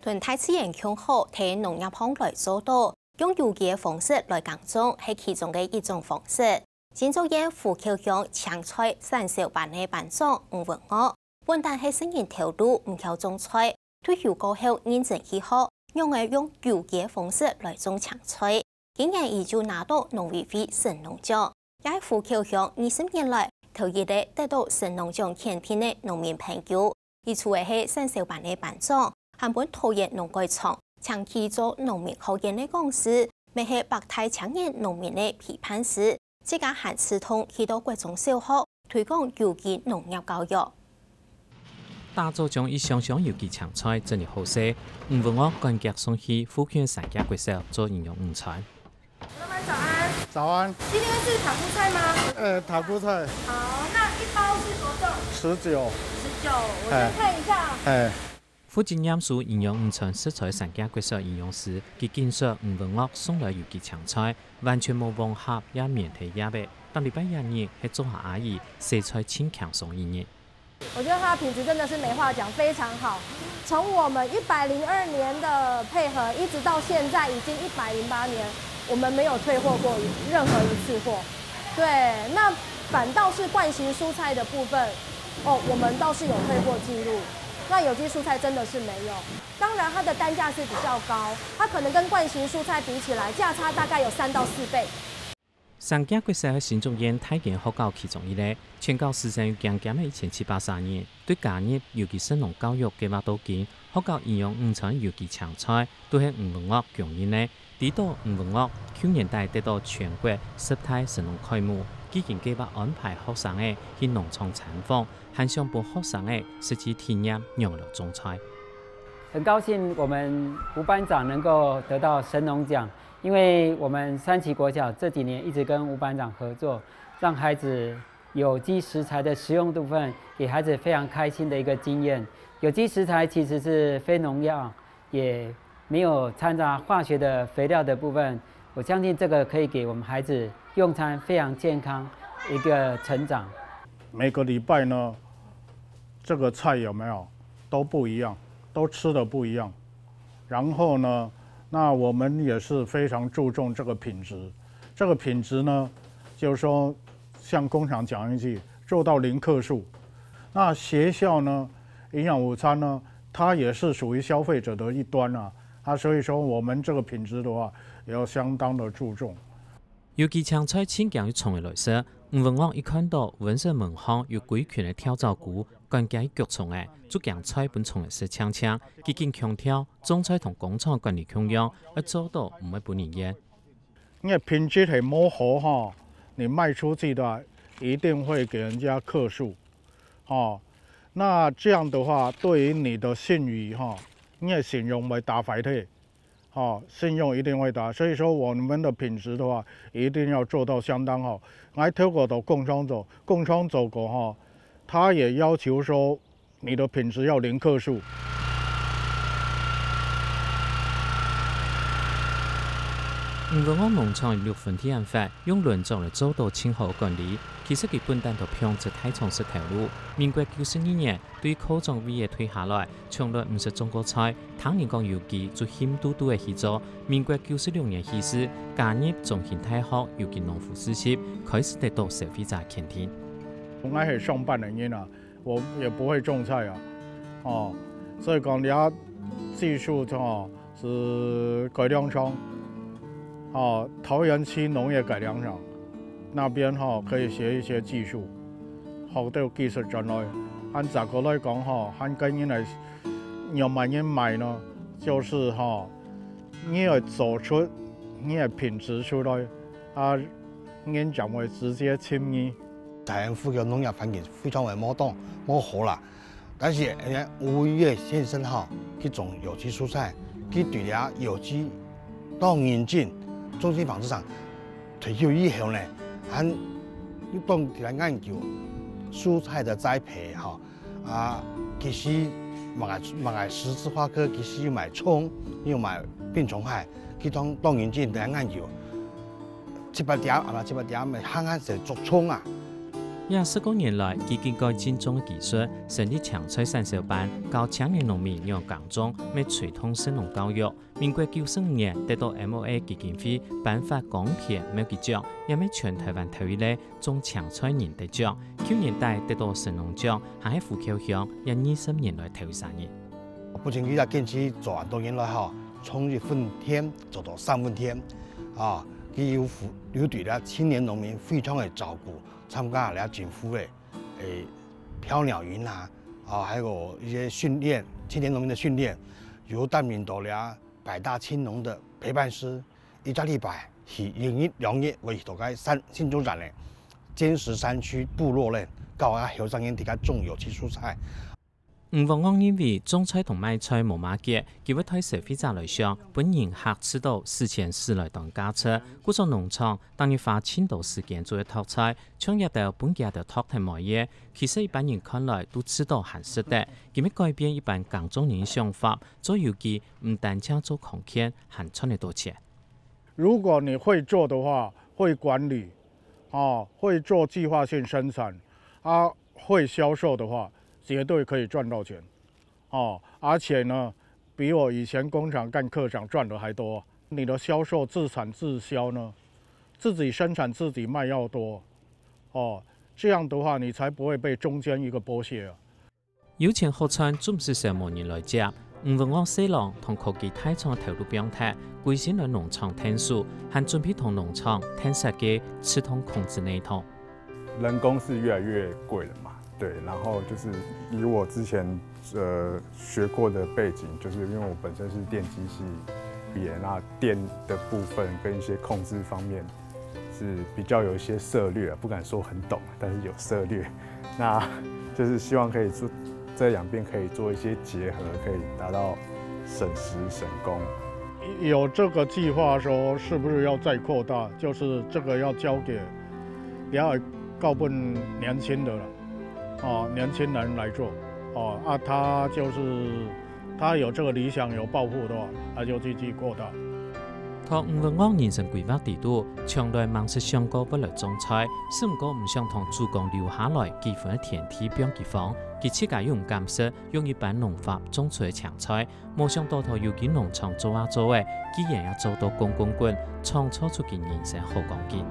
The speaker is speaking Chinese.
屯太自然强好，睇农业行来做到，用有机嘅方式来耕种係其中嘅一種方式。建造業虎口鄉青菜產銷班嘅班長吳文岳，本但係新人投入唔靠種菜，退休過後認真去學，用有機嘅方式來種青菜。今年伊就拿到農委會神農獎，喺虎口鄉20年來頭一個得到神農獎肯定嘅農民朋友，伊除嘅係產銷班嘅班長，韓本土業農改場長期做農民學研嘅公司，咪係百態青年農民嘅批判師。即家韓刺通去到各種小學推廣有機農業教育。打造將以上有機青菜整理好勢，吳文岳趕腳送去附近3家國小做營養午餐。老闆早安。早安。今天是塔菇菜嗎？塔菇菜。好，那一包是多重？19。我先看一下。負責驗收營養午餐食材3家國小營養師，佢見說吳文岳送來有機青菜，完全冇黃盒也免提也白。當禮拜日係做下阿姨食材清強鬆一日。我覺得它的品質真的是沒話講，非常好。從我們102年的配合，一直到現在已經108年，我們沒有退貨過任何一次貨。對，那反倒是慣型蔬菜的部分，我們倒是有退貨記錄。那有機蔬菜真的是沒有，當然它的單價是比較高，它可能跟慣型蔬菜比起來，價差大概有3到4倍。3家國小嘅新竹縣太健學校其中一個，全校師生有將近1783人，對加入有機食農教育計劃到今，學校營養午餐有機青菜都係吳文岳強人呢。指導吳文岳去年底得到全國10大食農開幕，基金計劃安排學生嘅去農場參訪，還上報學生嘅實際體驗養樂種菜。很高興我們吳班長能夠得到神農獎，因為我們三期國小這幾年一直跟吳班長合作，讓孩子有機食材的使用部分，給孩子非常開心的一個經驗。有機食材其實是非農藥，也沒有摻雜化學的肥料的部分，我相信這個可以給我們孩子用餐非常健康一個成長。每個禮拜呢，這個菜有沒有都不一樣，都吃的不一樣。然後呢，那我們也是非常注重這個品質。這個品質呢，就是說，像工廠講一句，做到0克數。那學校呢，營養午餐呢，它也是屬於消費者的一端啊。所以說，我們這個品質的話，也要相當的注重。有機青菜清強與從嘅來說，吳文岳一看到溫室門巷有規群嘅跳蚤菇，趕緊腳蟲嘅，就將菜本從嘅食青青，幾經強調種菜同工廠管理共樣，而做到唔係本年嘢。因為品質係冇好哈，你賣出去的話，一定會給人家客訴，哦，那這樣的話，對於你的信譽哈。因為信用會打壞佢，信用一定會打，所以說我們的品質的話，一定要做到相當好。我透過到工廠做，工廠做過哈，他也要求說你的品質要0克數。吳文岳農場6分體驗法，用輪種嚟做到清好管理。其實佢本單就向着太重視投入。民國92年對科種委員退下來，從來唔食中國菜。當年講有機就險嘟嘟嘅去做。民國96年起始加入中興大學有機農夫實習，開始得到消費者肯定。我係上班人員啊，我也不會種菜啊，所以講你要技術是改良廠。桃園區農業改良場那邊可以學一些技術，學到技術進來。按雜個來講按今年嚟要萬人買呢，就是你要做出你嘅品質出來，人就會直接親你。太安府嘅農業環境非常為冇好啦，但是5月先生去種有機蔬菜，佢對了有機當引進。中心紡織廠退休以後呢，要當嚟研究蔬菜的栽培其實買十字花科，其實要買蔥，要買病蟲害，佢當研究嚟研究7、8點咪慳慳成捉蔥啊， 20多年來，基建改進種嘅技術，成立搶菜產銷班，教青年農民用耕種，咪傳統神農教育。民國95年得到 MOA 基金會頒發港鐵苗技獎，也咪全台灣頭一個種搶菜人得獎。去年底得到神農獎，還喺虎口鄉也20年來頭3年。不僅佢在建區做很多年來哈，從1分田做到3分田，啊，佢有對咧青年農民非常嘅照顧。參加了政府的飄鳥營啊，還有一些訓練，青年農民的訓練，有帶領到了百大青農的陪伴師，一個禮拜是1日2夜為大概新竹站的尖石山區部落咧，教下後生人哋家種有機蔬菜。吳文安認為種菜同賣菜無馬結，佢會對消費者來講，本人客吃到4400來當價車，故作農場當然花10多時間做一套菜，搶入到本家的托太賣嘢，其實一般人看來都知道很實的，佢咪改變一般耕種人想法，做有機唔單止做空間，還賺得多錢。如果你會做的話，會管理，會做計劃性生產，會銷售的話，絕對可以賺到錢，而且呢，比我以前工廠幹科長賺的還多。你的銷售自產自銷呢，自己生產自己賣要多，這樣的話你才不會被中間一個剝削啊。有錢好賺，總是上無人來接。吳文安四郎同科技大廠投入表態，歸先來農場聽數，還準備同農場聽設計、系統控制那一套。人工是越來越貴了嘛。對，然後就是以我之前學過的背景，就是因為我本身是電機系畢業，那電的部分跟一些控制方面是比較有一些涉略，不敢說很懂，但是有涉略。那就是希望可以做這兩邊可以做一些結合，可以達到省時省工。有這個計劃說，是不是要再擴大？就是這個要交給要告本年輕的了。年輕人來做，他就是他有這個理想有抱負的話，他就繼續擴大。同吳文安人生規劃地圖，從來忙是想過不來種菜，是唔過唔想同主公留下來幾分嘅田地俾地方，佢自家用監視用一般農法種出嘅搶菜，冇想到頭有機農場做下做嘅，竟然也做到滾，創造出件人生好光景。